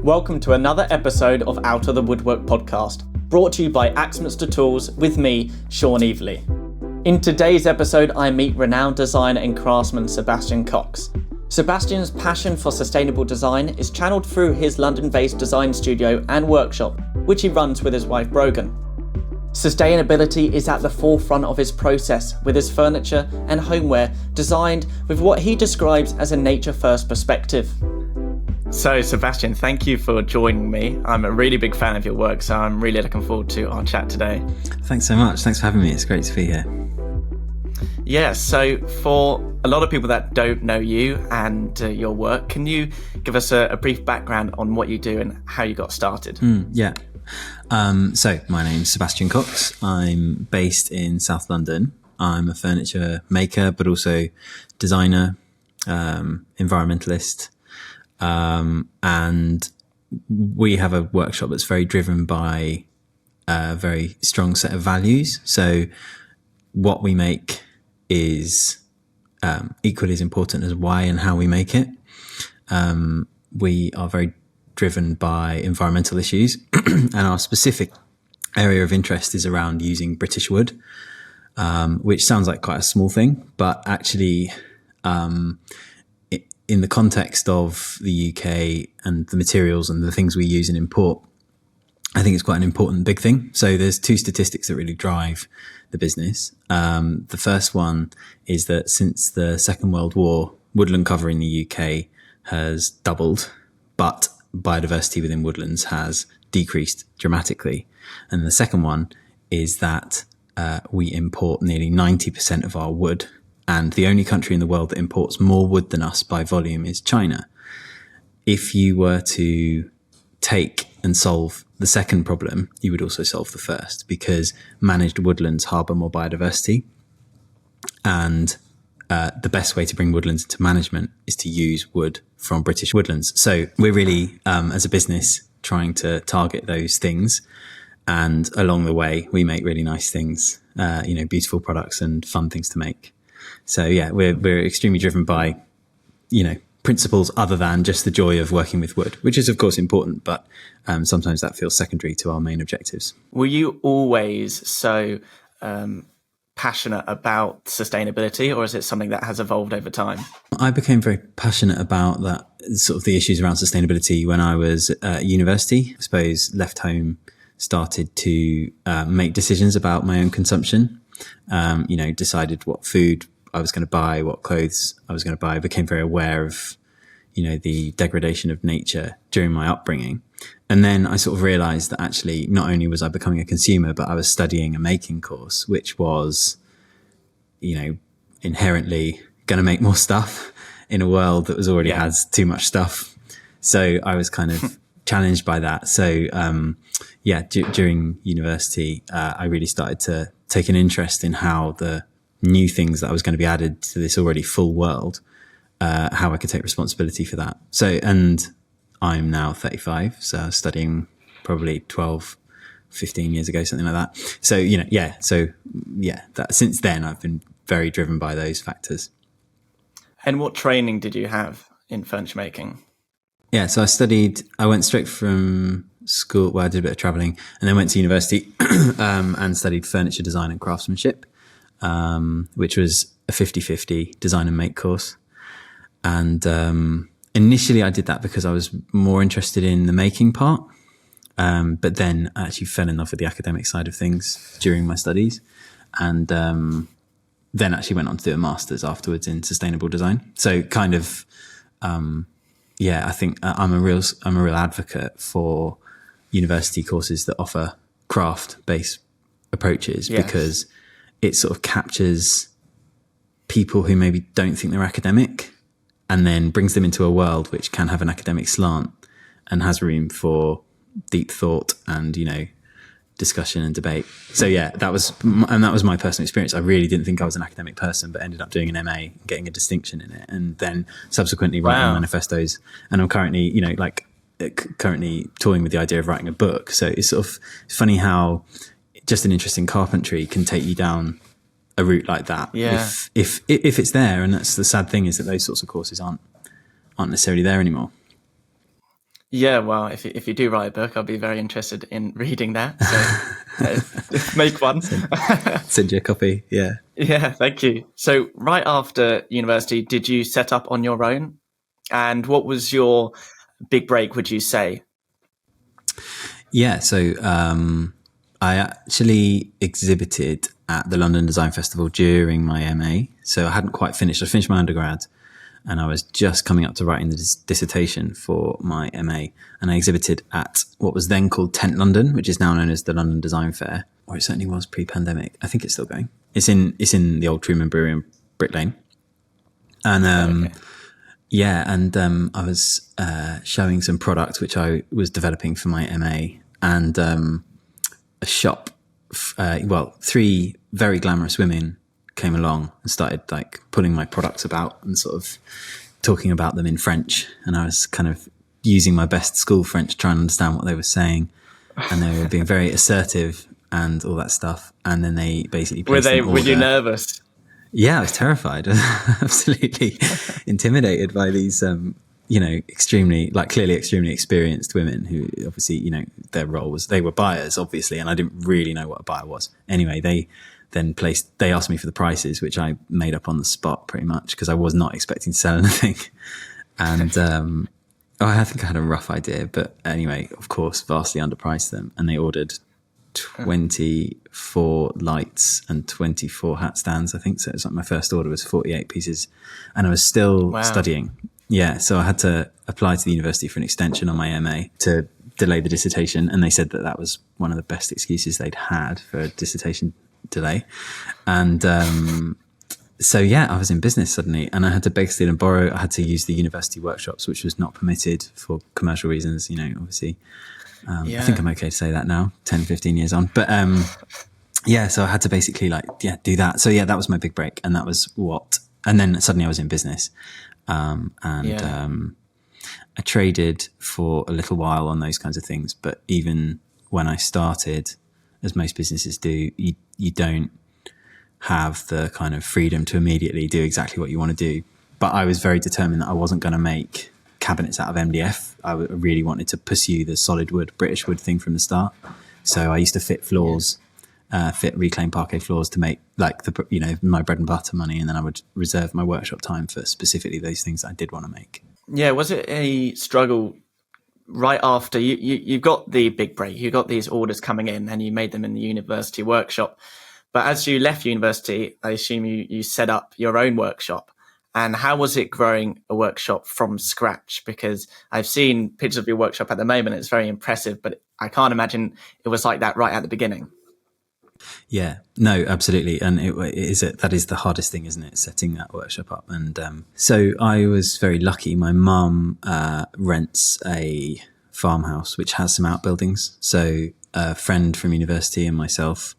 Welcome to another episode of Out of the Woodwork podcast, brought to you by Axminster Tools with me, Sean Evelegh. In today's episode, I meet renowned designer and craftsman Sebastian Cox. Sebastian's passion for sustainable design is channeled through his London-based design studio and workshop, which he runs with his wife Brogan. Sustainability is at the forefront of his process, with his furniture and homeware designed with what he describes as a nature-first perspective. So Sebastian, thank you for joining me. I'm a really big fan of your work, so I'm really looking forward to our chat today. Thanks so much. Thanks for having me. It's great to be here. Yeah, so for a lot of people that don't know you and your work, can you give us a brief background on what you do and how you got started? So my name's Sebastian Cox. I'm based in South London. I'm a furniture maker, but also designer, environmentalist. And we have a workshop that's very driven by a very strong set of values. So what we make is equally as important as why and how we make it. We are very driven by environmental issues and our specific area of interest is around using British wood, which sounds like quite a small thing, but actually in the context of the UK and the materials and the things we use and import, I think it's quite an important big thing. So there's two statistics that really drive the business. The first one is that since the Second World War, woodland cover in the UK has doubled, but biodiversity within woodlands has decreased dramatically. And the second one is that we import nearly 90% of our wood, and the only country in the world that imports more wood than us by volume is China. If you were to take and solve the second problem, you would also solve the first, because managed woodlands harbour more biodiversity. And the best way to bring woodlands into management is to use wood from British woodlands. So we're really, as a business, trying to target those things. And along the way, we make really nice things, beautiful products and fun things to make. So yeah, we're extremely driven by, principles other than just the joy of working with wood, which is of course important, but sometimes that feels secondary to our main objectives. Were you always so passionate about sustainability, or is it something that has evolved over time? I became very passionate about that, sort of the issues around sustainability when I was at university. I suppose left home, started to make decisions about my own consumption, decided what food I was going to buy, what clothes I was going to buy. I became very aware of, the degradation of nature during my upbringing. And then I sort of realized that actually not only was I becoming a consumer, but I was studying a making course, which was, inherently going to make more stuff in a world that was already has too much stuff. So I was kind of challenged by that. So, during university, I really started to take an interest in how the new things that I was going to be added to this already full world, how I could take responsibility for that. So, and I'm now 35, so I was studying probably 12, 15 years ago, something like that. So, that since then I've been very driven by those factors. And what training did you have in furniture making? Yeah, so I went straight from school, I did a bit of traveling, and then went to university and studied furniture design and craftsmanship, which was a 50-50 design and make course. And initially I did that because I was more interested in the making part, but then I actually fell in love with the academic side of things during my studies, and then actually went on to do a master's afterwards in sustainable design. So kind of, I think I'm a real advocate for university courses that offer craft-based approaches, because it sort of captures people who maybe don't think they're academic and then brings them into a world which can have an academic slant and has room for deep thought and, discussion and debate. So that was my personal experience. I really didn't think I was an academic person, but ended up doing an MA and getting a distinction in it, and then subsequently writing manifestos. And I'm currently, currently toying with the idea of writing a book. So it's sort of funny how just an interest in carpentry can take you down a route like that. Yeah. If it's there, and that's the sad thing, is that those sorts of courses aren't necessarily there anymore. Yeah, well, if you do write a book, I'll be very interested in reading that. So make one. Send you a copy. Yeah. Yeah, thank you. So right after university, did you set up on your own? And what was your big break, would you say? Yeah. So I actually exhibited at the London Design Festival during my MA. So I hadn't quite finished. I finished my undergrad and I was just coming up to writing the dissertation for my MA. And I exhibited at what was then called Tent London, which is now known as the London Design Fair, or it certainly was pre-pandemic. I think it's still going. It's in the old Truman Brewery in Brick Lane. And Okay. yeah, and I was showing some product which I was developing for my MA, and a shop. Three very glamorous women came along and started like pulling my products about and sort of talking about them in French, and I was kind of using my best school French trying to understand what they were saying, and they were being very assertive and all that stuff. And then they basically placed an order. Were you nervous? Yeah, I was terrified. Absolutely intimidated by these, clearly extremely experienced women who obviously, their role was, they were buyers, obviously, and I didn't really know what a buyer was. Anyway, they asked me for the prices, which I made up on the spot pretty much because I was not expecting to sell anything. And I think I had a rough idea, but anyway, of course, vastly underpriced them, and they ordered 24 lights and 24 hat stands, I think. So it's like my first order was 48 pieces, and I was still studying. Yeah. So I had to apply to the university for an extension on my MA to delay the dissertation. And they said that that was one of the best excuses they'd had for a dissertation delay. And, so yeah, I was in business suddenly, and I had to beg, steal and borrow. I had to use the university workshops, which was not permitted for commercial reasons, obviously. I think I'm okay to say that now, 10, 15 years on. But so I had to basically do that. So yeah, that was my big break. And that was and then suddenly I was in business. I traded for a little while on those kinds of things. But even when I started, as most businesses do, you don't have the kind of freedom to immediately do exactly what you want to do. But I was very determined that I wasn't going to make cabinets out of MDF. I really wanted to pursue the solid wood, British wood thing from the start. So I used to fit floors, fit reclaimed parquet floors to make my bread and butter money. And then I would reserve my workshop time for specifically those things that I did want to make. Yeah. Was it a struggle right after you got the big break? You got these orders coming in and you made them in the university workshop. But as you left university, I assume you set up your own workshop. And how was it growing a workshop from scratch? Because I've seen pictures of your workshop at the moment. It's very impressive, but I can't imagine it was like that right at the beginning. Yeah, no, absolutely. And that is the hardest thing, isn't it? Setting that workshop up. And so I was very lucky. My mum rents a farmhouse, which has some outbuildings. So a friend from university and myself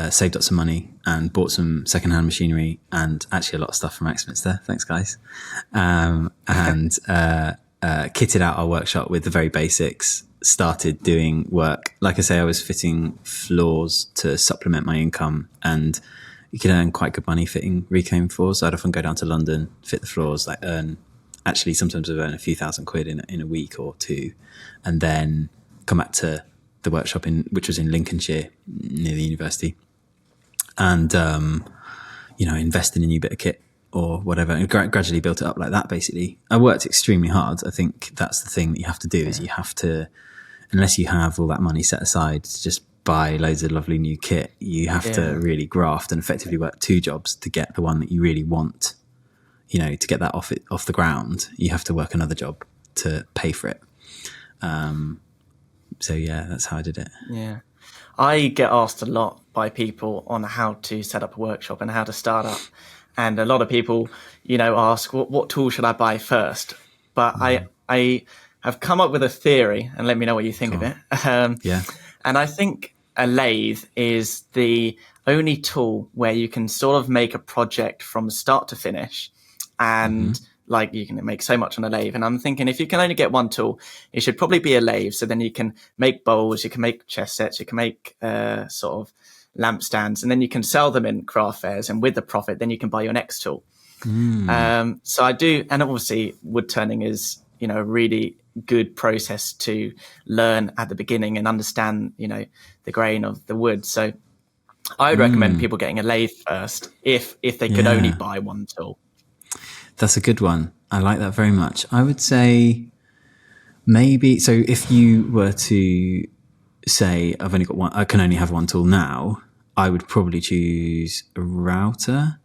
saved up some money and bought some secondhand machinery and actually a lot of stuff from Axminster. Thanks, guys. And kitted out our workshop with the very basics, started doing work. Like I say, I was fitting floors to supplement my income, and you could earn quite good money fitting reclaimed floors. So I'd often go down to London, fit the floors, sometimes I'd earn a few £1,000 in a week or two, and then come back to the workshop which was in Lincolnshire near the university, and invest in a new bit of kit or whatever, and gradually built it up like that. Basically, I worked extremely hard. I think that's the thing that you have to do is you have to, unless you have all that money set aside to just buy loads of lovely new kit, you have to really graft and effectively work two jobs to get the one that you really want. To get that off the ground, you have to work another job to pay for it. So yeah, that's how I did it. Yeah. I get asked a lot by people on how to set up a workshop and how to start up. And a lot of people, ask, what tool should I buy first? But I have come up with a theory, and let me know what you think of it. And I think a lathe is the only tool where you can sort of make a project from start to finish. And you can make so much on a lathe. And I'm thinking if you can only get one tool, it should probably be a lathe. So then you can make bowls, you can make chess sets, you can make sort of lamp stands, and then you can sell them in craft fairs. And with the profit, then you can buy your next tool. So I do. And obviously wood turning is a really good process to learn at the beginning and understand, the grain of the wood. So I would recommend people getting a lathe first if they could only buy one tool. That's a good one. I like that very much. I would say maybe, so if you were to say, I've only got one, I can only have one tool now, I would probably choose a router,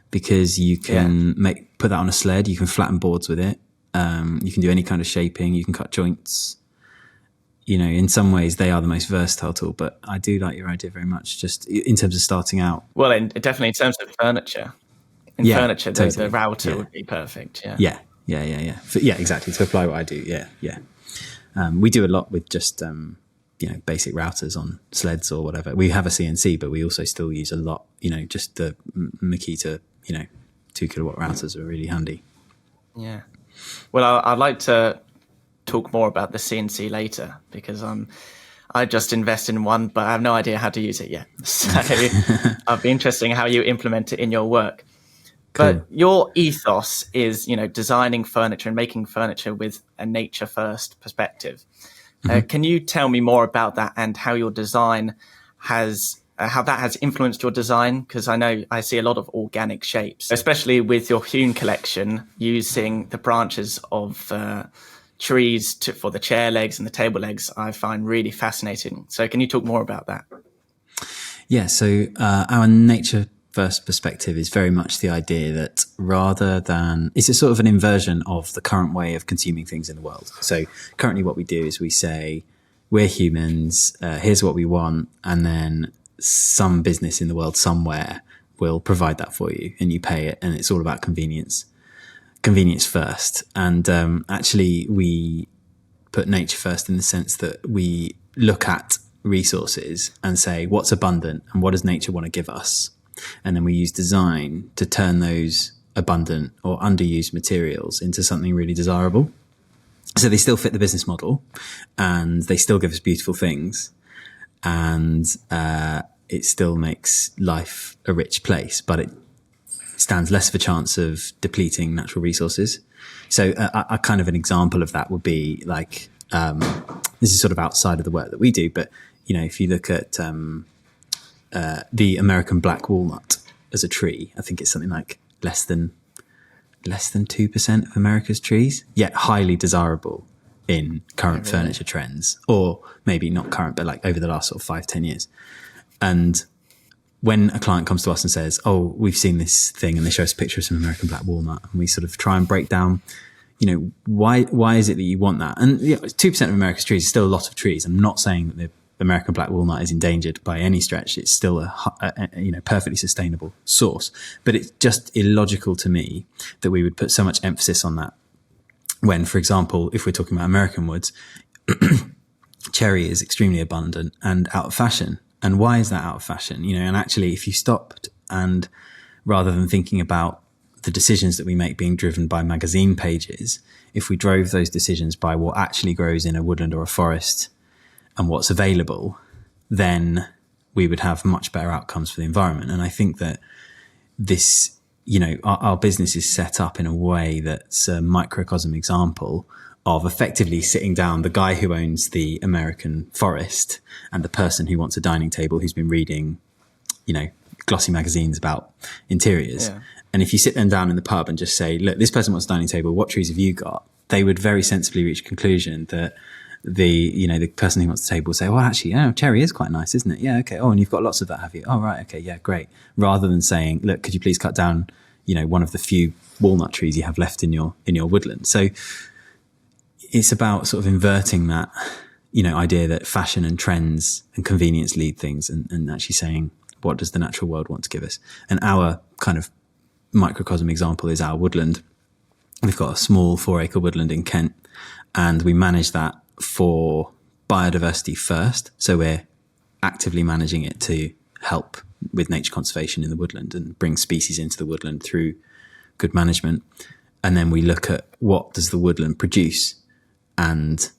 because you can put that on a sled, you can flatten boards with it. You can do any kind of shaping, you can cut joints. In some ways they are the most versatile tool, but I do like your idea very much, just in terms of starting out. Well, definitely in terms of furniture. Furniture, totally. The router would be perfect. Yeah, exactly. To apply what I do, we do a lot with just basic routers on sleds or whatever. We have a CNC, but we also still use a lot. Just the Makita 2 kilowatt routers are really handy. Yeah. Well, I'd like to talk more about the CNC later, because I just invested in one, but I have no idea how to use it yet. So it'll be interesting how you implement it in your work. Cool. But your ethos is, designing furniture and making furniture with a nature first perspective. Can you tell me more about that and how your design how that has influenced your design? Because I know I see a lot of organic shapes, especially with your hewn collection, using the branches of trees for the chair legs and the table legs. I find really fascinating. So can you talk more about that? Yeah, so our nature first perspective is very much the idea that it's a sort of an inversion of the current way of consuming things in the world. So currently what we do is we say, we're humans, here's what we want, and then some business in the world somewhere will provide that for you and you pay it, and it's all about convenience first. And actually we put nature first in the sense that we look at resources and say, what's abundant and what does nature want to give us? And then we use design to turn those abundant or underused materials into something really desirable. So they still fit the business model and they still give us beautiful things, and it still makes life a rich place, but it stands less of a chance of depleting natural resources. So a kind of an example of that would be like, this is sort of outside of the work that we do, but if you look at the American black walnut as a tree, I think it's something like less than 2% of America's trees, yet highly desirable in current furniture trends, or maybe not current, but like over the last sort of 5-10 years. And when a client comes to us and says, oh, we've seen this thing, and they show us a picture of some American black walnut, and we sort of try and break down, why is it that you want that? And 2% of America's trees is still a lot of trees. I'm not saying that the American black walnut is endangered by any stretch. It's still a perfectly sustainable source, but it's just illogical to me that we would put so much emphasis on that when, for example, if we're talking about American woods, cherry is extremely abundant and out of fashion. And why is that out of fashion? And actually, if you stopped and rather than thinking about the decisions that we make being driven by magazine pages, if we drove those decisions by what actually grows in a woodland or a forest and what's available, then we would have much better outcomes for the environment. And I think that this, our business is set up in a way that's a microcosm example of effectively sitting down the guy who owns the American forest and the person who wants a dining table who's been reading, glossy magazines about interiors. Yeah. And if you sit them down in the pub and just say, look, this person wants a dining table, what trees have you got? They would very sensibly reach a conclusion that the person who wants the table will say, well, actually, cherry is quite nice, isn't it? Yeah, okay. Oh, and you've got lots of that, have you? Oh, right. Okay. Yeah, great. Rather than saying, look, could you please cut down, one of the few walnut trees you have left in your woodland. So it's about sort of inverting that, idea that fashion and trends and convenience lead things, and actually saying, what does the natural world want to give us? And our kind of microcosm example is our woodland. We've got a small 4-acre woodland in Kent, and we manage that for biodiversity first. So we're actively managing it to help with nature conservation in the woodland and bring species into the woodland through good management. And then we look at what does the woodland produce and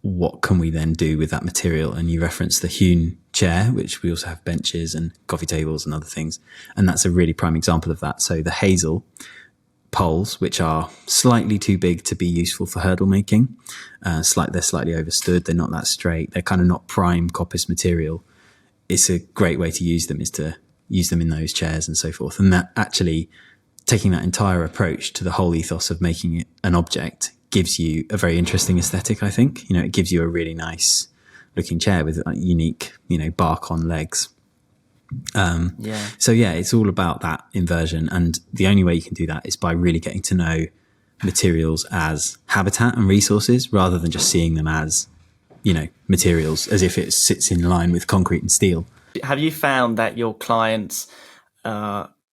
what can we then do with that material. And you referenced the hewn chair, which we also have benches and coffee tables and other things. And that's a really prime example of that. So the hazel poles, which are slightly too big to be useful for hurdle making. They're slightly overstood. They're not that straight. They're kind of not prime coppice material. It's a great way to use them is to use them in those chairs and so forth. And that actually taking that entire approach to the whole ethos of making it an object gives you a very interesting aesthetic, I think. It gives you a really nice looking chair with unique, bark on legs. So it's all about that inversion. And the only way you can do that is by really getting to know materials as habitat and resources rather than just seeing them as, materials as if it sits in line with concrete and steel. Have you found that your clients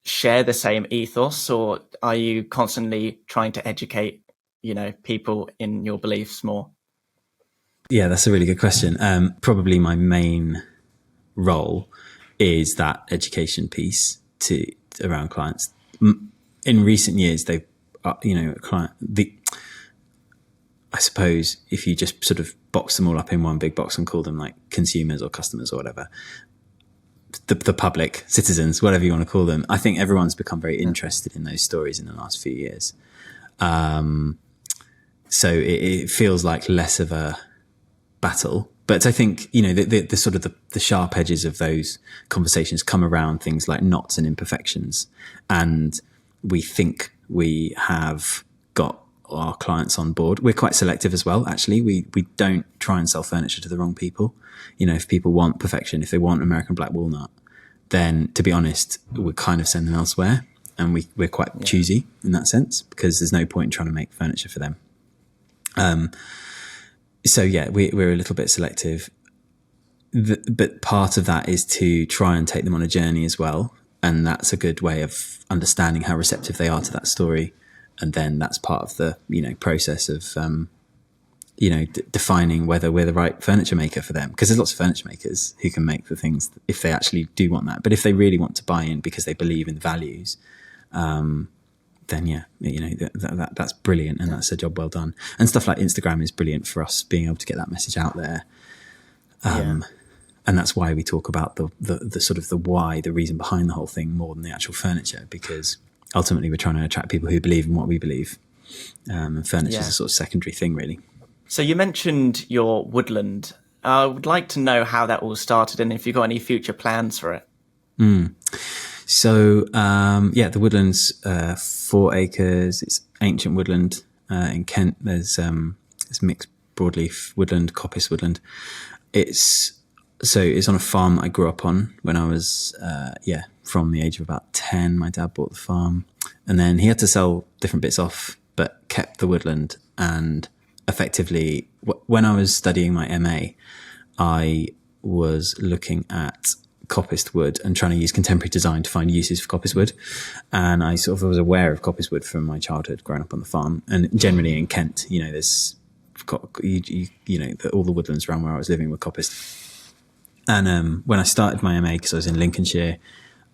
share the same ethos, or are you constantly trying to educate, people in your beliefs more? Yeah, that's a really good question. Probably my main role is that education piece around clients. In recent years, they've, I suppose if you just sort of box them all up in one big box and call them like consumers or customers or whatever, the public, citizens, whatever you want to call them, I think everyone's become very interested in those stories in the last few years. So it feels like less of a battle. But I think, the sort of the sharp edges of those conversations come around things like knots and imperfections. And we think we have got our clients on board. We're quite selective as well, actually. We don't try and sell furniture to the wrong people. If people want perfection, if they want American black walnut, then to be honest, we kind of send them elsewhere. And we're quite choosy in that sense because there's no point in trying to make furniture for them. So we're a little bit selective, but part of that is to try and take them on a journey as well. And that's a good way of understanding how receptive they are to that story. And then that's part of the, process of, defining whether we're the right furniture maker for them. Because there's lots of furniture makers who can make the things if they actually do want that. But if they really want to buy in because they believe in the values, then that's brilliant, and that's a job well done. And stuff like Instagram is brilliant for us being able to get that message out there. And that's why we talk about the sort of the why, the reason behind the whole thing more than the actual furniture, because ultimately we're trying to attract people who believe in what we believe. And furniture is a sort of secondary thing, really. So you mentioned your woodland. I would like to know how that all started and if you've got any future plans for it. So, the woodland's 4 acres. It's ancient woodland in Kent. There's mixed broadleaf woodland, coppice woodland. It's on a farm that I grew up on when I was, from the age of about 10. My dad bought the farm, and then he had to sell different bits off, but kept the woodland. And effectively, when I was studying my MA, I was looking at coppiced wood and trying to use contemporary design to find uses for coppice wood. And I sort of was aware of coppice wood from my childhood growing up on the farm. And generally in Kent, there's got, all the woodlands around where I was living were coppiced. And when I started my MA, because I was in Lincolnshire,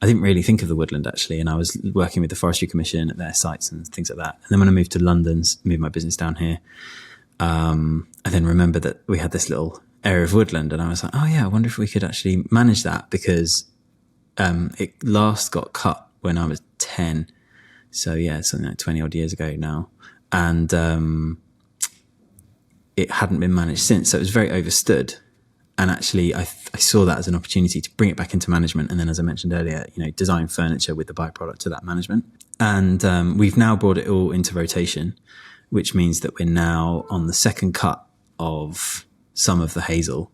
I didn't really think of the woodland actually. And I was working with the Forestry Commission at their sites and things like that. And then when I moved to London, moved my business down here, I then remembered that we had this little area of woodland, and I was like, oh yeah, I wonder if we could actually manage that, because it last got cut when I was 10, so something like 20 odd years ago now, and it hadn't been managed since, so it was very overstood. And actually I saw that as an opportunity to bring it back into management, and then, as I mentioned earlier, design furniture with the byproduct of that management. And we've now brought it all into rotation, which means that we're now on the second cut of some of the hazel,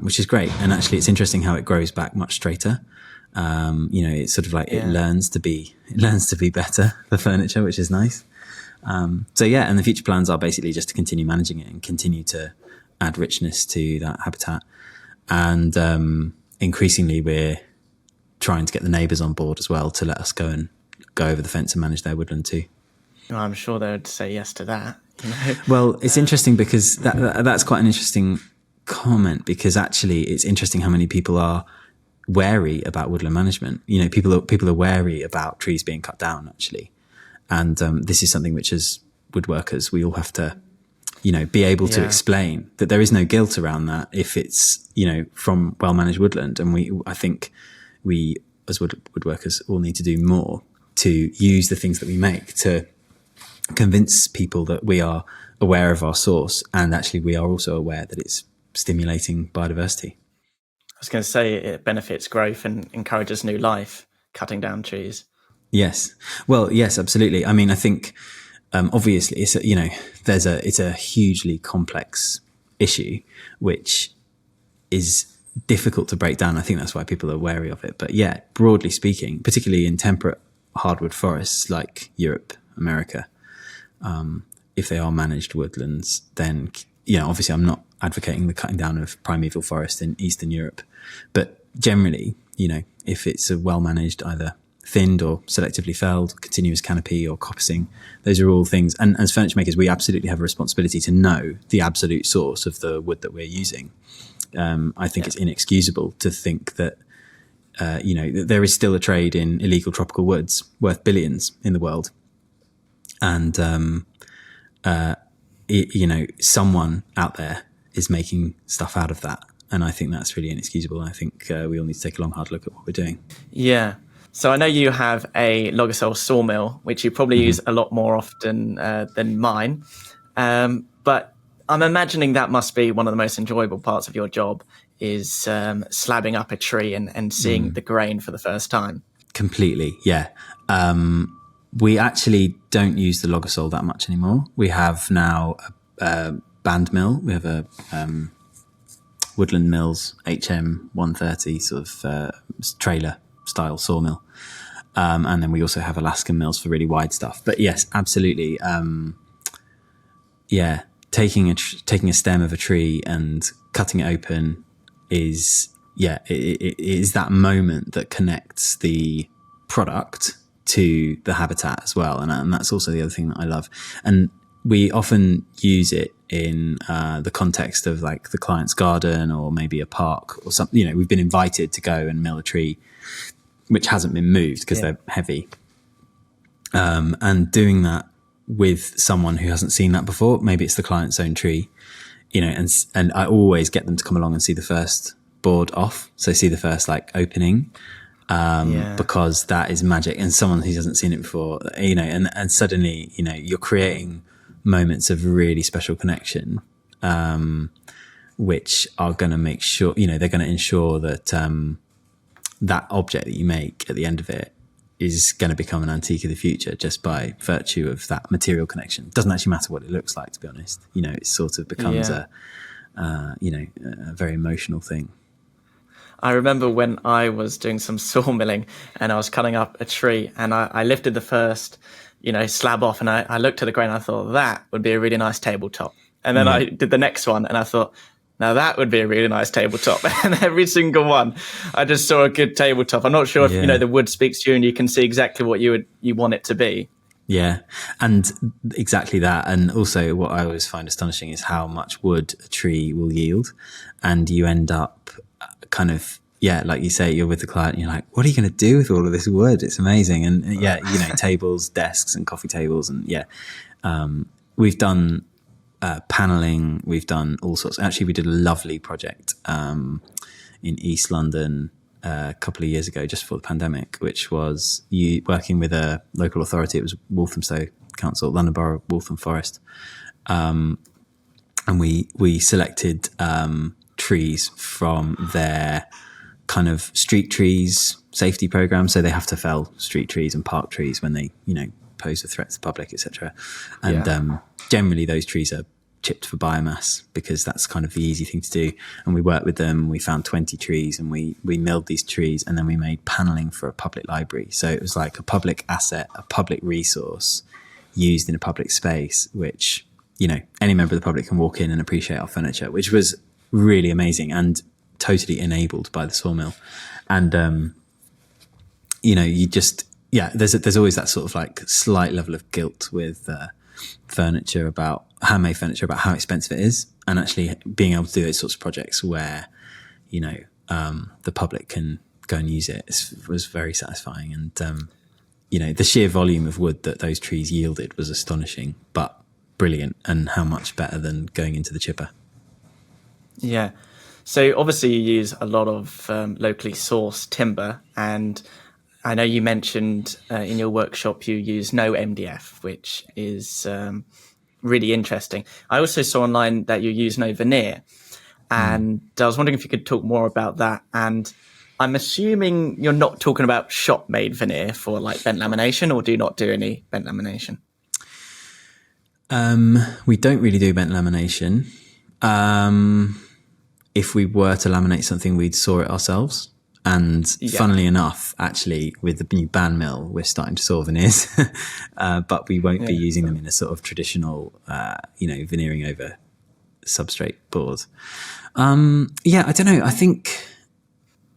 which is great. And actually it's interesting how it grows back much straighter. It's sort of like it learns to be better, the furniture, which is nice. And the future plans are basically just to continue managing it and continue to add richness to that habitat. And increasingly we're trying to get the neighbours on board as well to let us go over the fence and manage their woodland too. Well, I'm sure they would say yes to that. Well, it's interesting because that's quite an interesting comment, because actually it's interesting how many people are wary about woodland management. People are wary about trees being cut down actually. And this is something which, as woodworkers, we all have to, be able to explain that there is no guilt around that if it's, from well-managed woodland. And I think we as woodworkers all need to do more to use the things that we make to convince people that we are aware of our source, and actually we are also aware that it's stimulating biodiversity. I was going to say it benefits growth and encourages new life, cutting down trees. Yes. Well, yes, absolutely. I mean, I think obviously it's it's a hugely complex issue, which is difficult to break down. I think that's why people are wary of it. But yeah, broadly speaking, particularly in temperate hardwood forests like Europe, America, if they are managed woodlands, then, obviously I'm not advocating the cutting down of primeval forest in Eastern Europe, but generally, if it's a well-managed, either thinned or selectively felled, continuous canopy or coppicing, those are all things. And as furniture makers, we absolutely have a responsibility to know the absolute source of the wood that we're using. I think it's inexcusable to think that, there is still a trade in illegal tropical woods worth billions in the world. And, someone out there is making stuff out of that. And I think that's really inexcusable. And I think we all need to take a long, hard look at what we're doing. Yeah. So I know you have a Logosol sawmill, which you probably use a lot more often than mine. But I'm imagining that must be one of the most enjoyable parts of your job, is slabbing up a tree and seeing the grain for the first time. Completely, yeah. We actually don't use the Logosol that much anymore. We have now a band mill. We have a Woodland Mills HM 130 sort of trailer style sawmill. And then we also have Alaskan mills for really wide stuff. But yes, absolutely. Taking a stem of a tree and cutting it open is, it is that moment that connects the product to the habitat as well. And that's also the other thing that I love. And we often use it in the context of like the client's garden or maybe a park or something. We've been invited to go and mill a tree which hasn't been moved because they're heavy. And doing that with someone who hasn't seen that before, maybe it's the client's own tree, and I always get them to come along and see the first board off. So see the first opening, because that is magic. And someone who hasn't seen it before, and suddenly, you're creating moments of really special connection, which are going to make sure, they're going to ensure that, that object that you make at the end of it is going to become an antique of the future just by virtue of that material connection. It doesn't actually matter what it looks like, to be honest. It sort of becomes a very emotional thing. I remember when I was doing some sawmilling and I was cutting up a tree and I lifted the first, slab off, and I looked at the grain and I thought that would be a really nice tabletop. And then I did the next one and I thought, now that would be a really nice tabletop. And every single one, I just saw a good tabletop. I'm not sure if, the wood speaks to you and you can see exactly what you want it to be. Yeah. And exactly that. And also what I always find astonishing is how much wood a tree will yield. And you end up kind of, like you say, you're with the client and you're like, what are you going to do with all of this wood? It's amazing. And tables, desks and coffee tables. And we've done paneling, we've done all sorts. Actually, we did a lovely project in East London a couple of years ago, just before the pandemic, which was working with a local authority. It was Walthamstow Council, London Borough, Waltham Forest, and we selected trees from their kind of street trees safety program. So they have to fell street trees and park trees when they pose a threat to the public, etc. And generally those trees are chipped for biomass because that's kind of the easy thing to do. And we worked with them, we found 20 trees and we milled these trees, and then we made paneling for a public library. So it was like a public asset, a public resource used in a public space, which, any member of the public can walk in and appreciate our furniture, which was really amazing and totally enabled by the sawmill. And, you just, there's always that sort of slight level of guilt with furniture, about handmade furniture, about how expensive it is, and actually being able to do those sorts of projects where the public can go and use it was very satisfying. And the sheer volume of wood that those trees yielded was astonishing, but brilliant, and how much better than going into the chipper. So obviously you use a lot of locally sourced timber, and I know you mentioned in your workshop you use no MDF, which is really interesting. I also saw online that you use no veneer, and I was wondering if you could talk more about that. And I'm assuming you're not talking about shop-made veneer for like bent lamination, or do you not do any bent lamination? We don't really do bent lamination. If we were to laminate something, we'd saw it ourselves. And funnily enough, actually, with the new band mill, we're starting to saw veneers, but we won't be using them in a sort of traditional, veneering over substrate board. I don't know. I think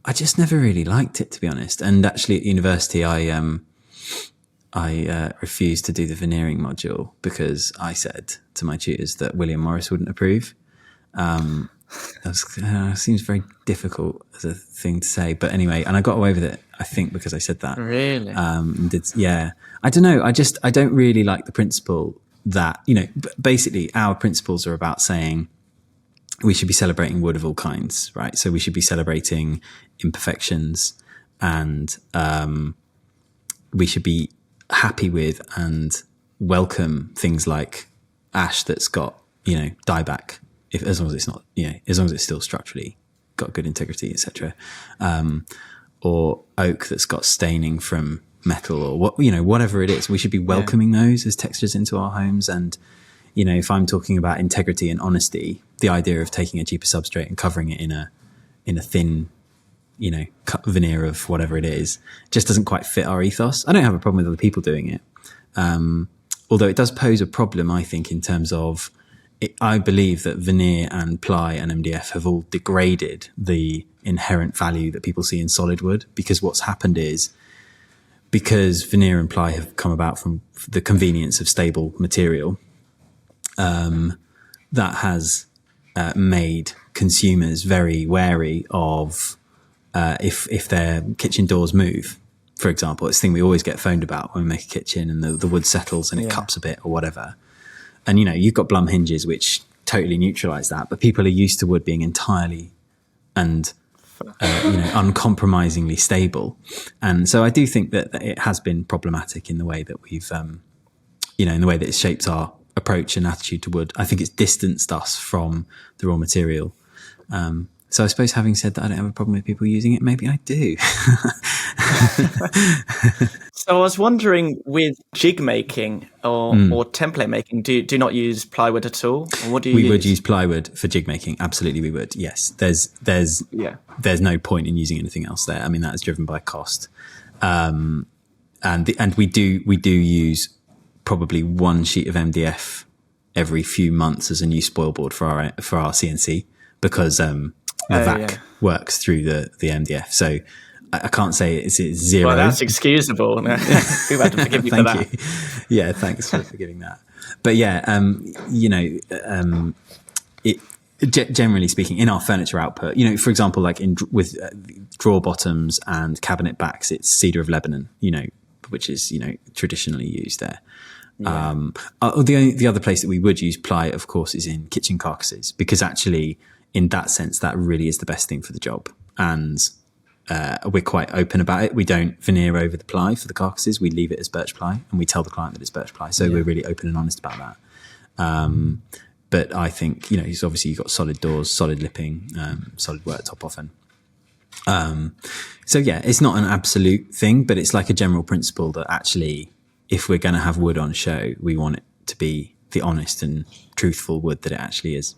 I just never really liked it, to be honest. And actually, at university, I refused to do the veneering module because I said to my tutors that William Morris wouldn't approve. Seems very difficult as a thing to say, but anyway, and I got away with it, I think, because I said that. Really? I don't know. I don't really like the principle that, basically our principles are about saying we should be celebrating wood of all kinds, right? So we should be celebrating imperfections, and we should be happy with and welcome things like ash that's got, dieback, as long as it's not, as long as it's still structurally got good integrity, etc. Or oak that's got staining from metal, or whatever it is. We should be welcoming those as textures into our homes. And, if I'm talking about integrity and honesty, the idea of taking a cheaper substrate and covering it in a thin, cut veneer of whatever it is, just doesn't quite fit our ethos. I don't have a problem with other people doing it. Although it does pose a problem, I think, in terms of, I believe that veneer and ply and MDF have all degraded the inherent value that people see in solid wood, because what's happened is, because veneer and ply have come about from the convenience of stable material, that has made consumers very wary of if their kitchen doors move, for example. It's the thing we always get phoned about when we make a kitchen and the wood settles and it cups a bit or whatever. And, you've got Blum hinges, which totally neutralize that. But people are used to wood being entirely and, uncompromisingly stable. And so I do think that it has been problematic in the way that we've, in the way that it shapes our approach and attitude to wood. I think it's distanced us from the raw material. So I suppose, having said that, I don't have a problem with people using it. Maybe I do. So I was wondering, with jig making or template making, do you not use plywood at all? Or what do you use? We would use plywood for jig making. Absolutely, we would. Yes, there's no point in using anything else there. I mean, that is driven by cost, and we do use probably one sheet of MDF every few months as a new spoil board for our CNC, because the vac works through the MDF. So I can't say it's zero. Well, that's excusable. We've had to forgive you for that. You. Yeah, thanks for forgiving that. But generally speaking, in our furniture output, for example, like with drawer bottoms and cabinet backs, it's cedar of Lebanon, which is traditionally used there. Yeah. The other place that we would use ply, of course, is in kitchen carcasses, because actually, in that sense, that really is the best thing for the job. And we're quite open about it. We don't veneer over the ply for the carcasses. We leave it as birch ply, and we tell the client that it's birch ply. So we're really open and honest about that. But I think, it's obviously you've got solid doors, solid lipping, solid worktop often. It's not an absolute thing, but it's like a general principle that actually, if we're going to have wood on show, we want it to be the honest and truthful wood that it actually is.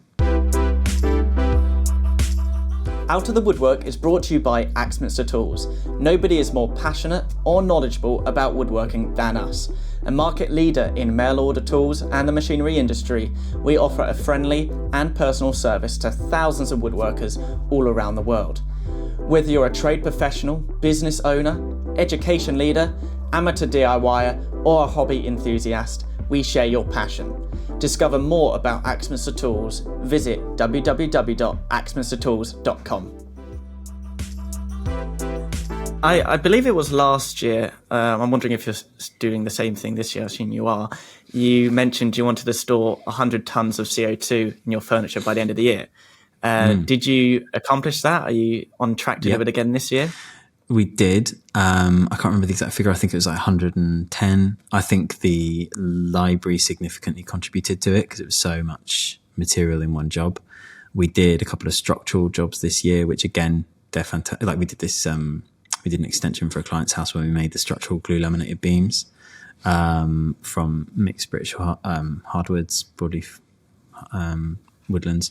Out of the Woodwork is brought to you by Axminster Tools. Nobody is more passionate or knowledgeable about woodworking than us. A market leader in mail order tools and the machinery industry, we offer a friendly and personal service to thousands of woodworkers all around the world. Whether you're a trade professional, business owner, education leader, amateur DIYer, or a hobby enthusiast, we share your passion. Discover more about Axminster Tools. Visit www.axminstertools.com. I believe it was last year. I'm wondering if you're doing the same thing this year. I assume you are. You mentioned you wanted to store 100 tons of CO2 in your furniture by the end of the year. Did you accomplish that? Are you on track to do it again this year? We did. I can't remember the exact figure. I think it was like 110. I think the library significantly contributed to it because it was so much material in one job. We did a couple of structural jobs this year, which again, they're fantastic. Like we did this, we did an extension for a client's house where we made the structural glue laminated beams from mixed British hardwoods, broadleaf woodlands.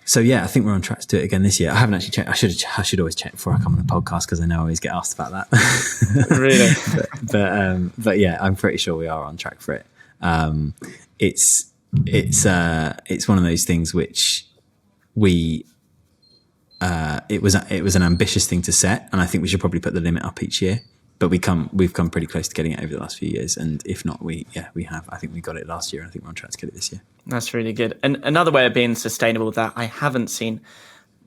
So yeah, I think we're on track to do it again this year. I haven't actually checked. I should always check before I come on a podcast because I know I always get asked about that. Really? but yeah, I'm pretty sure we are on track for it. It's one of those things which it was an ambitious thing to set, and I think we should probably put the limit up each year. But we've come pretty close to getting it over the last few years, and if not, we have. I think we got it last year, and I think we're on track to get it this year. That's really good. And another way of being sustainable that I haven't seen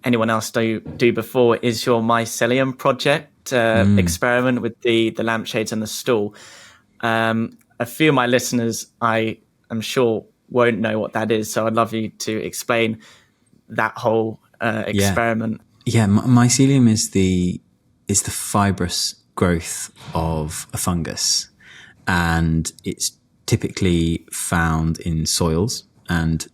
anyone else do before is your Mycelium project experiment with the lampshades and the stool. A few of my listeners, I am sure, won't know what that is, so I'd love you to explain that whole experiment. Yeah, Mycelium is the fibrous growth of a fungus, and it's typically found in soils. And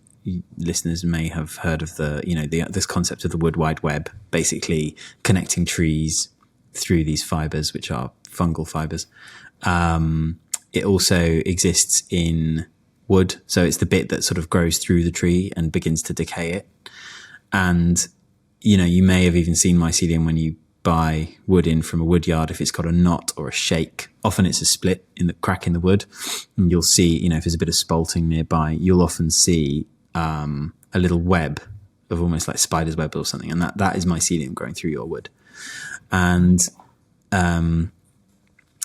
listeners may have heard of this concept of the wood wide web, basically connecting trees through these fibers, which are fungal fibers. It also exists in wood, so it's the bit that sort of grows through the tree and begins to decay it. And you may have even seen mycelium when you buy wood in from a wood yard. If it's got a knot or a shake, often it's a split in the crack in the wood, and you'll see, if there's a bit of spalting nearby, you'll often see a little web of almost like spider's web or something, and that is mycelium growing through your wood. And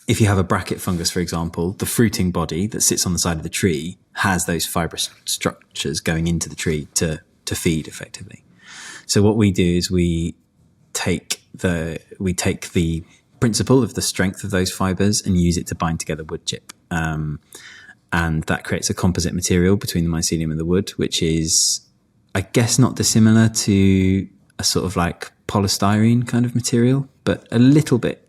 if you have a bracket fungus, for example, the fruiting body that sits on the side of the tree has those fibrous structures going into the tree to feed effectively. So what we do is we take the principle of the strength of those fibers and use it to bind together wood chip. And that creates a composite material between the mycelium and the wood, which is, I guess, not dissimilar to a sort of like polystyrene kind of material, but a little bit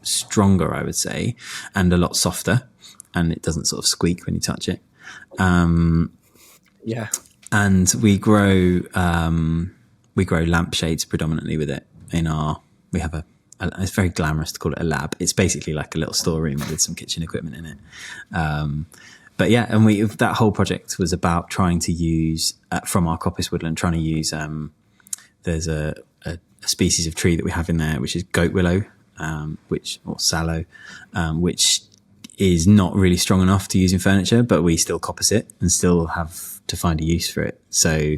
stronger, I would say, and a lot softer, and it doesn't sort of squeak when you touch it. Yeah. And we grow lampshades predominantly with it. We have it's very glamorous to call it a lab. It's basically like a little storeroom with some kitchen equipment in it. But yeah, and that whole project was about trying to use from our coppice woodland, trying to use there's a species of tree that we have in there, which is goat willow, or sallow, which is not really strong enough to use in furniture, but we still coppice it and still have to find a use for it. So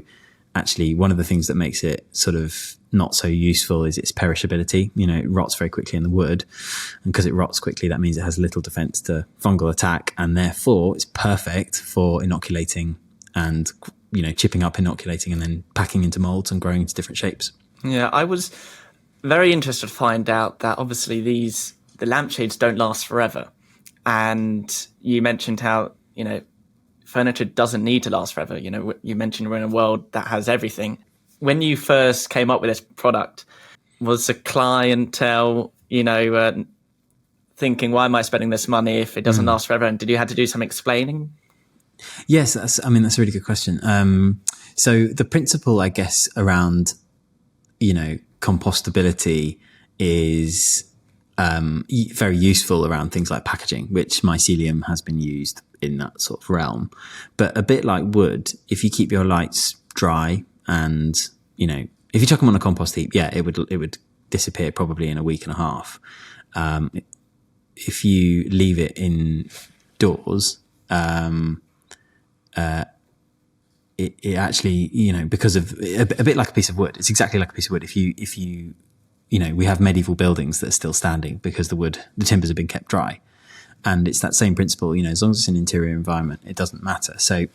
actually, one of the things that makes it sort of not so useful is its perishability. It rots very quickly in the wood, and because it rots quickly, that means it has little defense to fungal attack, and therefore it's perfect for inoculating and chipping up, inoculating, and then packing into molds and growing into different shapes. Yeah, I was very interested to find out that obviously the lampshades don't last forever, and you mentioned how furniture doesn't need to last forever. You mentioned we're in a world that has everything. When you first came up with this product, was the clientele, thinking, why am I spending this money if it doesn't last forever? And did you have to do some explaining? Yes, that's a really good question. So the principle, I guess, around, compostability is very useful around things like packaging, which mycelium has been used in that sort of realm. But a bit like wood, if you keep your lights dry and, if you chuck them on a compost heap, yeah, it would disappear probably in a week and a half. If you leave it indoors, it actually, because of a bit like a piece of wood, it's exactly like a piece of wood. If you we have medieval buildings that are still standing because the timbers have been kept dry. And it's that same principle, as long as it's an interior environment, it doesn't matter. So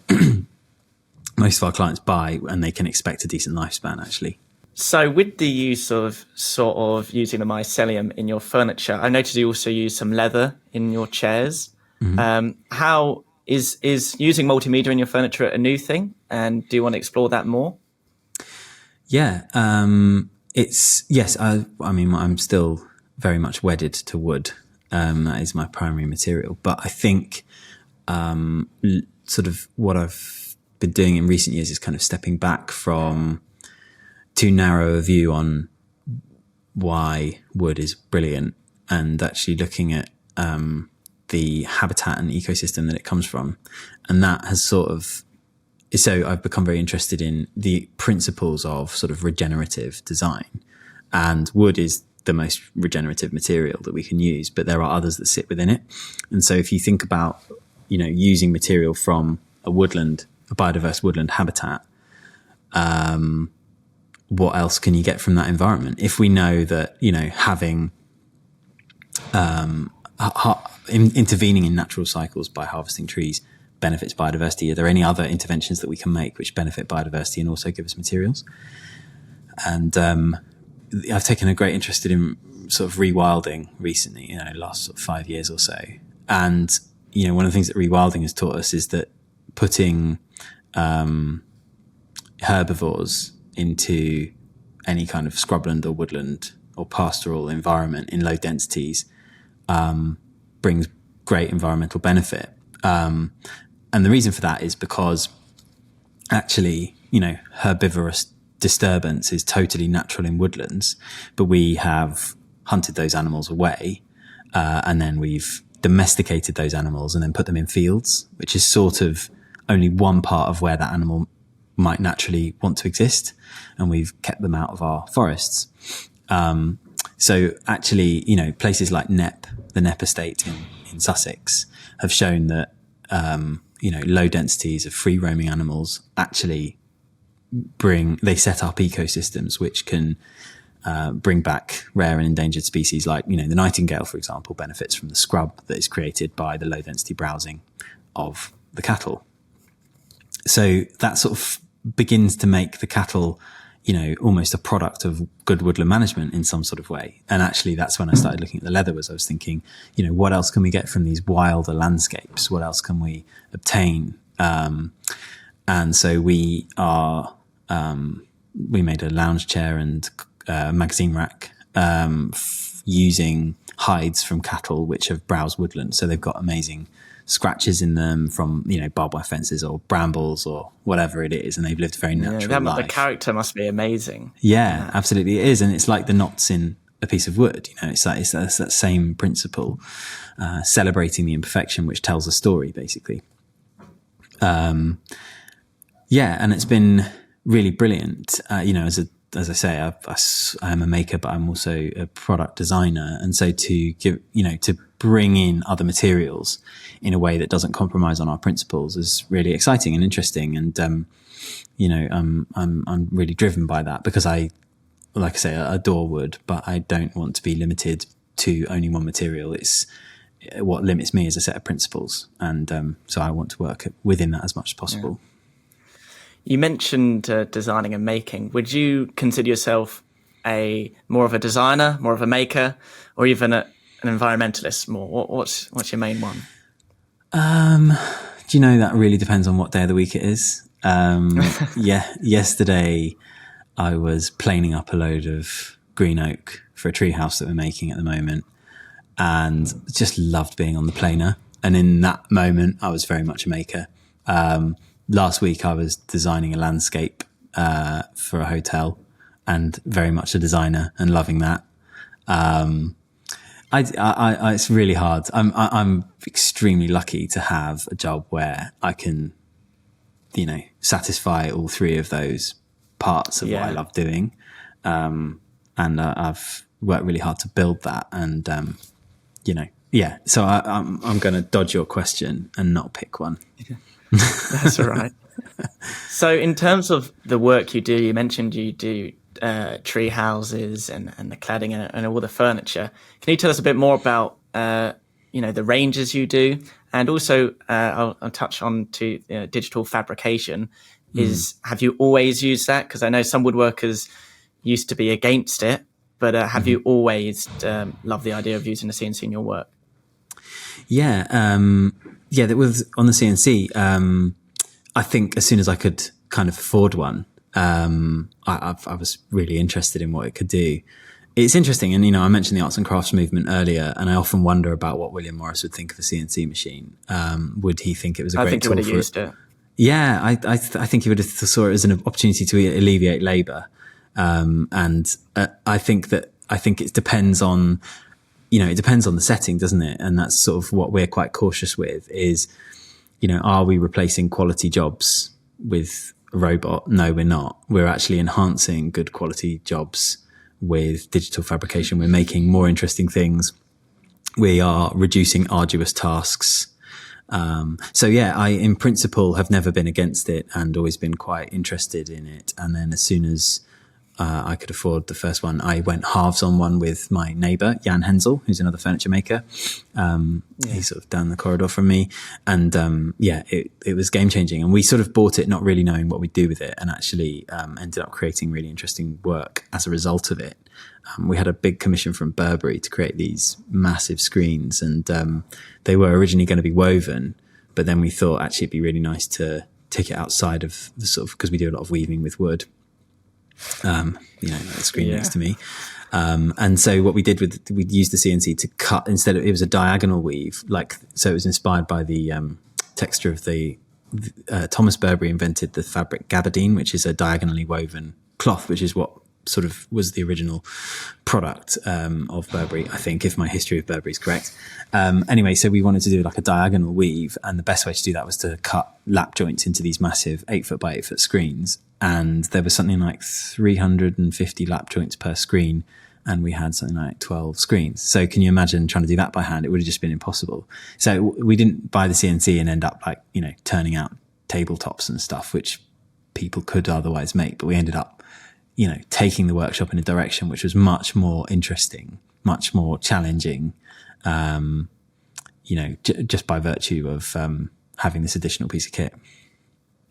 most of our clients buy and they can expect a decent lifespan, actually. So with the use of sort of using the mycelium in your furniture, I noticed you also use some leather in your chairs. Mm-hmm. How is using multimedia in your furniture a new thing? And do you want to explore that more? Yeah. It's yes. I mean, I'm still very much wedded to wood. That is my primary material. But I think sort of what I've been doing in recent years is kind of stepping back from too narrow a view on why wood is brilliant and actually looking at the habitat and ecosystem that it comes from. And that has so I've become very interested in the principles of sort of regenerative design, and wood is the most regenerative material that we can use, but there are others that sit within it. And so if you think about, using material from a biodiverse woodland habitat, what else can you get from that environment? If we know that, having intervening in natural cycles by harvesting trees benefits biodiversity, are there any other interventions that we can make which benefit biodiversity and also give us materials? And I've taken a great interest in sort of rewilding recently, last sort of 5 years or so. And, one of the things that rewilding has taught us is that putting herbivores into any kind of scrubland or woodland or pastoral environment in low densities brings great environmental benefit. And the reason for that is because actually, herbivorous disturbance is totally natural in woodlands, but we have hunted those animals away and then we've domesticated those animals and then put them in fields, which is sort of only one part of where that animal might naturally want to exist, and we've kept them out of our forests. So actually, places like the Knepp estate in Sussex have shown that, low densities of free roaming animals actually they set up ecosystems which can bring back rare and endangered species like, the nightingale, for example, benefits from the scrub that is created by the low density browsing of the cattle. So that sort of begins to make the cattle, almost a product of good woodland management in some sort of way. And actually that's when I started looking at the leather, I was thinking, what else can we get from these wilder landscapes? What else can we obtain? And so we made a lounge chair and magazine rack using hides from cattle which have browsed woodland. So they've got amazing scratches in them from, barbed wire fences or brambles or whatever it is. And they've lived a very natural life. The character must be amazing. Yeah, absolutely it is. And it's like the knots in a piece of wood, it's that same principle, celebrating the imperfection, which tells a story basically. And it's been really brilliant. As I say, I am a maker, but I'm also a product designer. And so to bring in other materials in a way that doesn't compromise on our principles is really exciting and interesting. And, I'm really driven by that because I adore wood, but I don't want to be limited to only one material. It's what limits me is a set of principles. And, so I want to work within that as much as possible. Yeah. You mentioned designing and making. Would you consider yourself more of a designer, more of a maker, or even an environmentalist more? What's your main one? That really depends on what day of the week it is. Yesterday I was planing up a load of green oak for a tree house that we're making at the moment, and just loved being on the planer. And in that moment, I was very much a maker. Last week I was designing a landscape for a hotel, and very much a designer and loving that. It's really hard. I'm extremely lucky to have a job where I can, satisfy all three of those parts of what I love doing. And I've worked really hard to build that. And, so I'm going to dodge your question and not pick one. That's all right. So in terms of the work you do, you mentioned you do tree houses and the cladding and all the furniture. Can you tell us a bit more about the ranges you do, and also I'll touch on to digital fabrication. Have you always used that? Because I know some woodworkers used to be against it, but have you always loved the idea of using the CNC in your work? That was on the CNC. I think as soon as I could kind of afford one, I was really interested in what it could do. It's interesting, and I mentioned the arts and crafts movement earlier, and I often wonder about what William Morris would think of a CNC machine. Would he think it was a great tool? I think he would have used it. Yeah, I think he would have saw it as an opportunity to alleviate labour, and I think it depends on, it depends on the setting, doesn't it? And that's sort of what we're quite cautious with is, are we replacing quality jobs with a robot? No, we're not. We're actually enhancing good quality jobs with digital fabrication. We're making more interesting things. We are reducing arduous tasks. So yeah, I, in principle, have never been against it and always been quite interested in it. And then as soon as I could afford the first one, I went halves on one with my neighbour, Jan Hensel, who's another furniture maker. He's sort of down the corridor from me. And it was game changing. And we sort of bought it not really knowing what we'd do with it, and actually ended up creating really interesting work as a result of it. We had a big commission from Burberry to create these massive screens, and they were originally going to be woven, but then we thought actually it'd be really nice to take it outside of the sort of, because we do a lot of weaving with wood. The screen next to me. And so what we did we used the CNC to cut, instead of, it was a diagonal weave, so it was inspired by the texture of Thomas Burberry invented the fabric gabardine, which is a diagonally woven cloth, which is what sort of was the original product of Burberry, I think, if my history of Burberry is correct. Anyway, so we wanted to do like a diagonal weave, and the best way to do that was to cut lap joints into these massive 8 foot by 8 foot screens. And there was something like 350 lap joints per screen, and we had something like 12 screens. So can you imagine trying to do that by hand? It would have just been impossible. So we didn't buy the CNC and end up turning out tabletops and stuff, which people could otherwise make. But we ended up, taking the workshop in a direction which was much more interesting, much more challenging, just by virtue of having this additional piece of kit.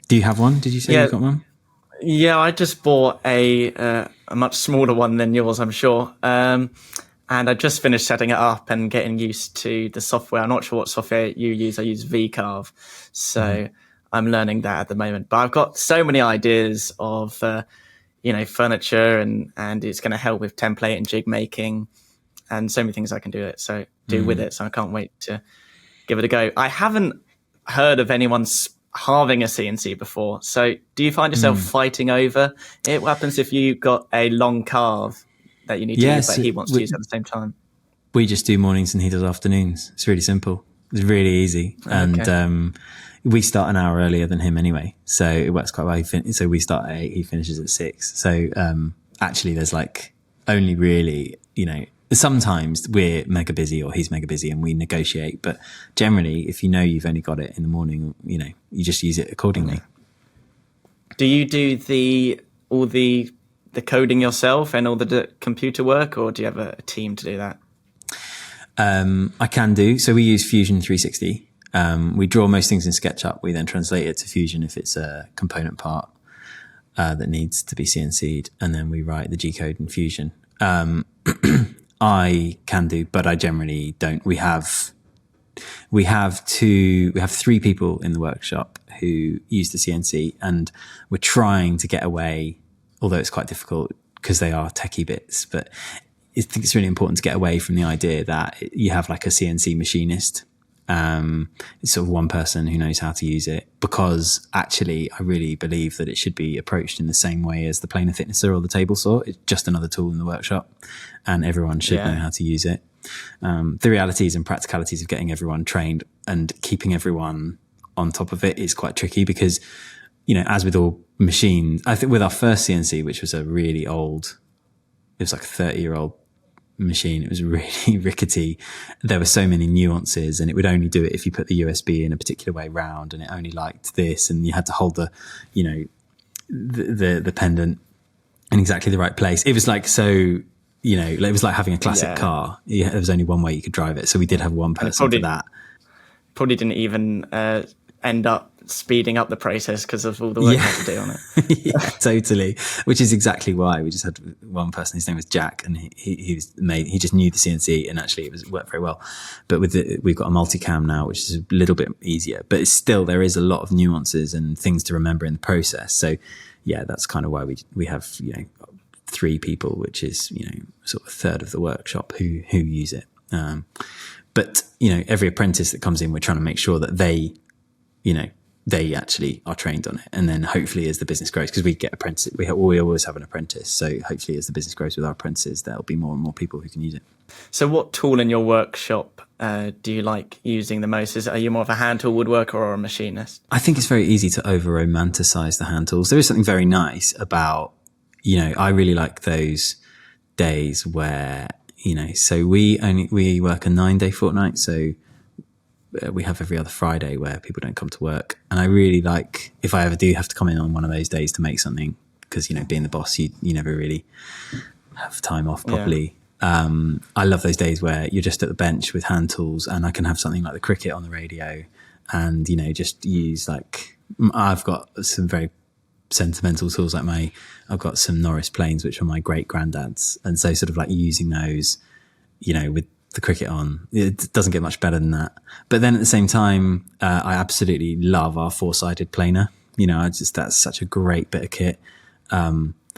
Do you have one? Did you say you got one? Yeah, I just bought a much smaller one than yours, I'm sure. And I just finished setting it up and getting used to the software. I'm not sure what software you use. I use VCarve. So I'm learning that at the moment. But I've got so many ideas of, furniture, and it's going to help with template and jig making and so many things I can do with it. So I can't wait to give it a go. I haven't heard of anyone halving a CNC before. So do you find yourself fighting over it? What happens if you got a long carve that you need to use, but he wants to use at the same time? We just do mornings and he does afternoons. It's really simple. It's really easy. Okay. And we start an hour earlier than him anyway. So it works quite well. So we start at 8, he finishes at 6. So actually there's only really, sometimes we're mega busy or he's mega busy and we negotiate. But generally, if you've only got it in the morning, you just use it accordingly. Do you do all the coding yourself and all the computer work, or do you have a team to do that? I can do. So we use Fusion 360. We draw most things in SketchUp. We then translate it to Fusion if it's a component part that needs to be CNC'd, and then we write the G code in Fusion. I can do, but I generally don't. We have 3 people in the workshop who use the CNC, and we're trying to get away, although it's quite difficult because they are techie bits, but I think it's really important to get away from the idea that you have like a CNC machinist. It's sort of one person who knows how to use it, because actually I really believe that it should be approached in the same way as the planer thicknesser or the table saw. It's just another tool in the workshop, and everyone should know how to use it. The realities and practicalities of getting everyone trained and keeping everyone on top of it is quite tricky, because as with all machines, I think with our first CNC, which was a really old, it was like a 30-year-old machine, it was really rickety. There were so many nuances, and it would only do it if you put the USB in a particular way round, and it only liked this, and you had to hold the pendant in exactly the right place. It was like, so it was like having a classic car. There was only one way you could drive it, so we did have one person for that. Probably didn't even end up speeding up the process because of all the work you have to do on it. Yeah, totally. Which is exactly why we just had one person. His name was Jack, and he just knew the CNC, and actually it worked very well. But we've got a multicam now, which is a little bit easier. But it's still, there is a lot of nuances and things to remember in the process. So yeah, that's kind of why we have 3 people, which is sort of a third of the workshop who use it. But every apprentice that comes in, we're trying to make sure that they actually are trained on it. And then hopefully as the business grows, because we get apprentices, we always have an apprentice. So hopefully as the business grows with our apprentices, there'll be more and more people who can use it. So what tool in your workshop do you like using the most? Are you more of a hand tool woodworker or a machinist? I think it's very easy to over romanticize the hand tools. There is something very nice about, I really like those days where, so we work a 9-day fortnight. So we have every other Friday where people don't come to work. And I really like, if I ever do have to come in on one of those days to make something, because, being the boss, you never really have time off properly. Yeah. I love those days where you're just at the bench with hand tools and I can have something like the cricket on the radio and, just use I've got some very sentimental tools I've got some Norris planes, which are my great granddad's. And so sort of like using those, with the cricket on, it doesn't get much better than that. But then at the same time, I absolutely love our 4-sided planer. That's such a great bit of kit.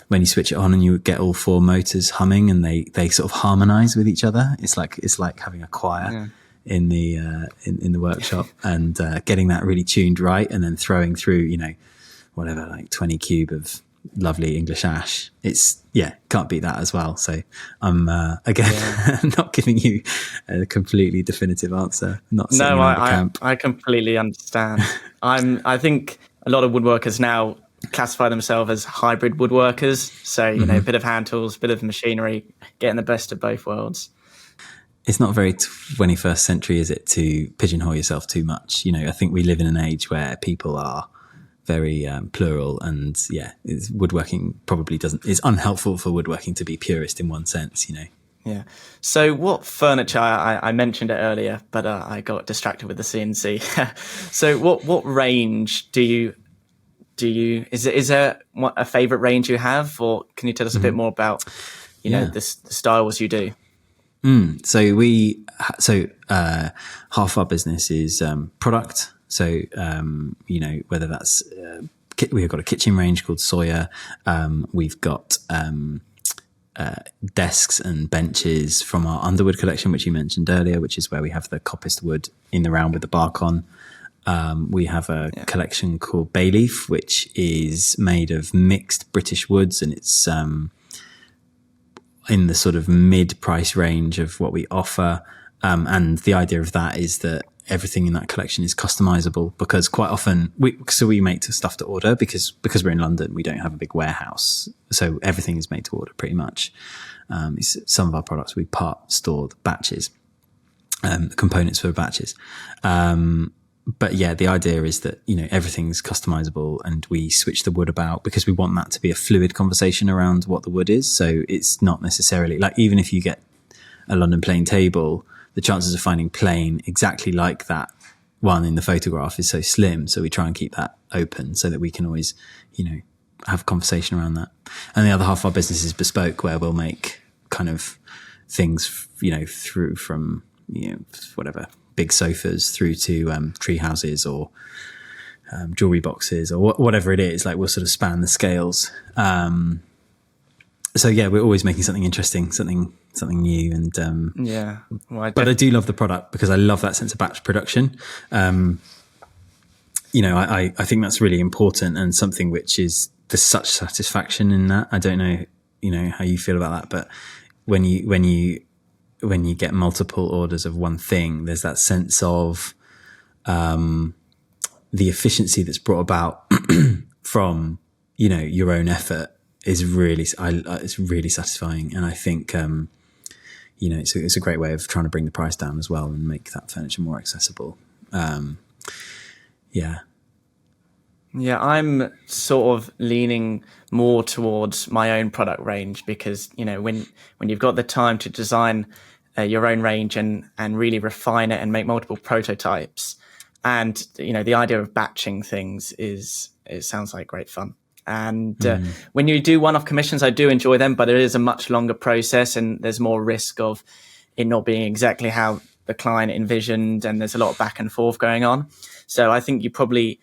When you switch it on and you get all 4 motors humming and they sort of harmonize with each other. It's like having a choir in the workshop and getting that really tuned right, and then throwing through, whatever, like 20 cube of lovely English ash. It's can't beat that as well. So I'm again not giving you a completely definitive answer. Not no, I completely understand. I think a lot of woodworkers now classify themselves as hybrid woodworkers. So a bit of hand tools, bit of machinery, getting the best of both worlds. It's not very 21st century, is it, to pigeonhole yourself too much? I think we live in an age where people are very plural, and woodworking probably is unhelpful for woodworking to be purist in one sense. Yeah. So what furniture? I mentioned it earlier, but I got distracted with the CNC. So what range do you? Is there a favorite range you have, or can you tell us a bit more about the styles you do? So half our business is product. So, whether that's, we've got a kitchen range called Sawyer. We've got desks and benches from our Underwood collection, which you mentioned earlier, which is where we have the coppiced wood in the round with the bark on. We have a collection called Bayleaf, which is made of mixed British woods, and it's in the sort of mid-price range of what we offer. And the idea of that is that everything in that collection is customizable, because quite often we make stuff to order because we're in London, we don't have a big warehouse. So everything is made to order pretty much. Some of our products, we store the batches, the components for the batches. But the idea is that, everything's customizable, and we switch the wood about because we want that to be a fluid conversation around what the wood is. So it's not necessarily even if you get a London plain table, the chances of finding plain exactly like that one in the photograph is so slim. So we try and keep that open so that we can always, have a conversation around that. And the other half of our business is bespoke, where we'll make kind of things, through from, whatever, big sofas through to tree houses or jewelry boxes or whatever it is. We'll sort of span the scales. So we're always making something interesting, something new, and but I do love the product because I love that sense of batch production. I think that's really important, and something which is, there's such satisfaction in that. I don't know, how you feel about that, but when you get multiple orders of one thing, there's that sense of the efficiency that's brought about from your own effort is really it's really satisfying. And I think it's a great way of trying to bring the price down as well and make that furniture more accessible. I'm sort of leaning more towards my own product range because when you've got the time to design your own range and really refine it and make multiple prototypes, And, the idea of batching things it sounds like great fun. And when you do one-off commissions, I do enjoy them, but it is a much longer process and there's more risk of it not being exactly how the client envisioned, and there's a lot of back and forth going on. So I think you probably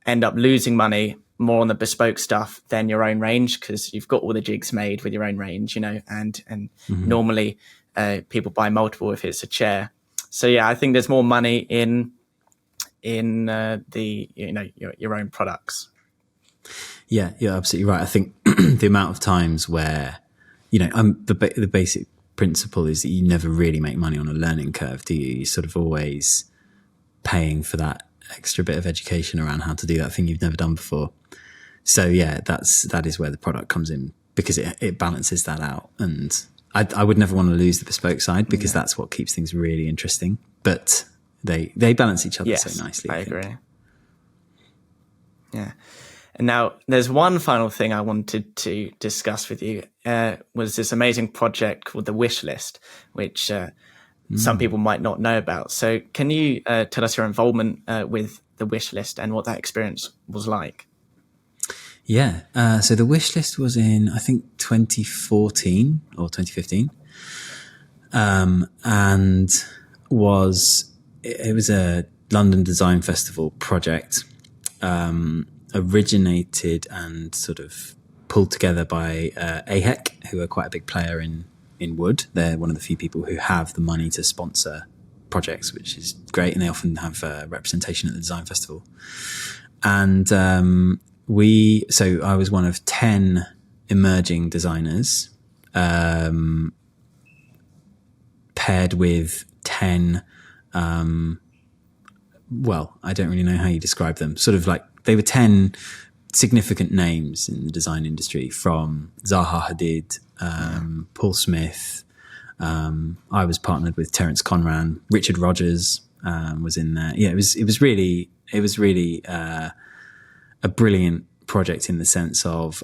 end up losing money more on the bespoke stuff than your own range, because you've got all the jigs made with your own range, and normally people buy multiple if it's a chair. So yeah, I think there's more money in the your own products. Yeah, you're absolutely right. I think the amount of times where, the basic principle is that you never really make money on a learning curve, do you? You're sort of always paying for that extra bit of education around how to do that thing you've never done before. So yeah, that is where the product comes in, because it balances that out. And I would never want to lose the bespoke side, because that's what keeps things really interesting. But they balance each other so nicely. I agree. Yeah. And now there's one final thing I wanted to discuss with you, was this amazing project called the Wish List, which some people might not know about. So can you tell us your involvement with the Wish List and what that experience was like? Yeah. So the Wish List was in, I think, 2014 or 2015. And it was a London Design Festival project, originated and sort of pulled together by Evelegh, who are quite a big player in wood. They're one of the few people who have the money to sponsor projects, which is great. And they often have representation at the design festival. And so I was one of 10 emerging designers, paired with 10, well, I don't really know how you describe them. Sort of like, they were 10 significant names in the design industry, from Zaha Hadid, Paul Smith. I was partnered with Terence Conran. Richard Rogers was in there. Yeah, it was really a brilliant project in the sense of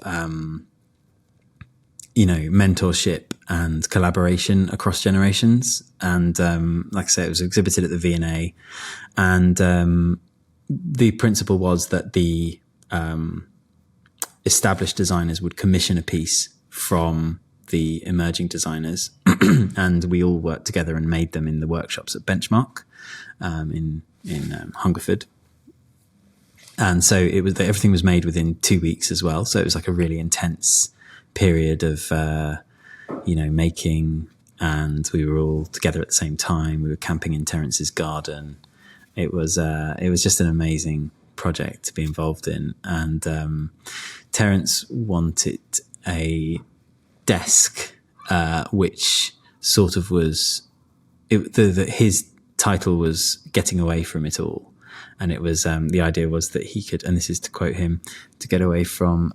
mentorship and collaboration across generations. And like I say, it was exhibited at the V&A, and the principle was that the established designers would commission a piece from the emerging designers, and we all worked together and made them in the workshops at Benchmark in Hungerford. And so everything was made within 2 weeks as well. So it was like a really intense period of making, and we were all together at the same time. We were camping in Terence's garden. It was just an amazing project to be involved in. And Terence wanted a desk, which sort of was his title was Getting Away from It All. And it was the idea was that he could, and this is to quote him, to get away from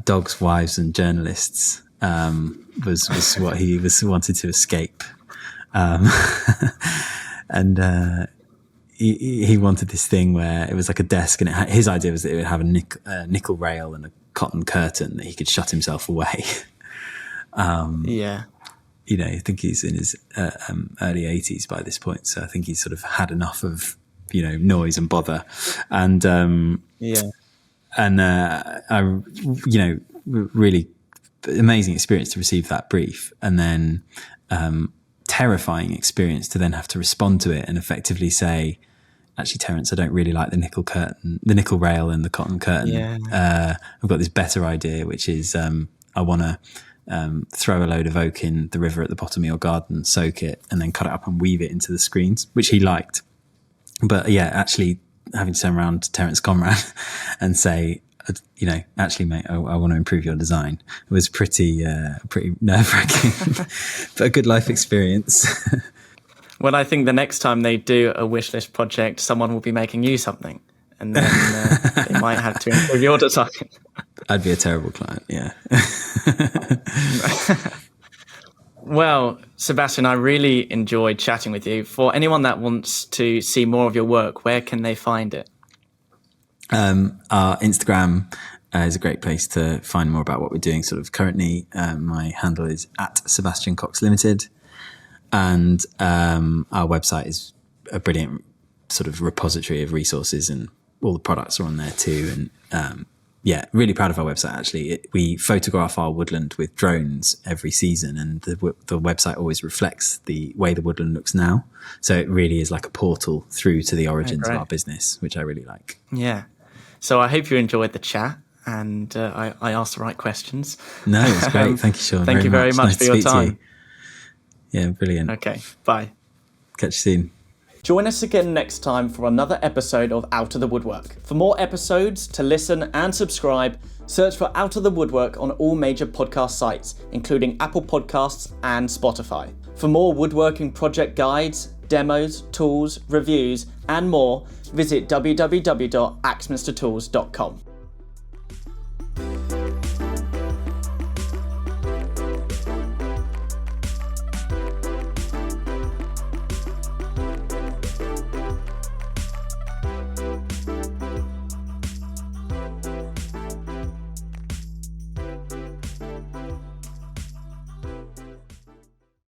dogs, wives, and journalists was what he wanted to escape. And he wanted this thing where it was like a desk, and his idea was that it would have a nickel rail and a cotton curtain that he could shut himself away. I think he's in his early 80s by this point, so I think he's sort of had enough of noise and bother. And I really amazing experience to receive that brief, and then terrifying experience to then have to respond to it and effectively say, actually, Terence, I don't really like the nickel rail and the cotton curtain. I've got this better idea, which is I want to throw a load of oak in the river at the bottom of your garden, soak it, and then cut it up and weave it into the screens, which he liked. But yeah, actually having to turn around to Terence Conran and say, actually, mate, I want to improve your design. It was pretty nerve-wracking, but a good life experience. Well, I think the next time they do a wish list project, someone will be making you something, and then they might have to improve your design. I'd be a terrible client, yeah. Well, Sebastian, I really enjoyed chatting with you. For anyone that wants to see more of your work, where can they find it? Our Instagram is a great place to find more about what we're doing. Sort of currently, my handle is @Sebastian Cox Limited, and our website is a brilliant sort of repository of resources, and all the products are on there too. And really proud of our website, actually. We photograph our woodland with drones every season, and the website always reflects the way the woodland looks now. So it really is like a portal through to the origins of our business, which I really like. Yeah. So I hope you enjoyed the chat, and I asked the right questions. No, it's great. Thank you, Sean. Thank you very much Nice for your time. Yeah, brilliant. Okay, bye. Catch you soon. Join us again next time for another episode of Out of the Woodwork. For more episodes, to listen and subscribe, search for Out of the Woodwork on all major podcast sites, including Apple Podcasts and Spotify. For more woodworking project guides, demos, tools, reviews, and more, visit www.axminstertools.com.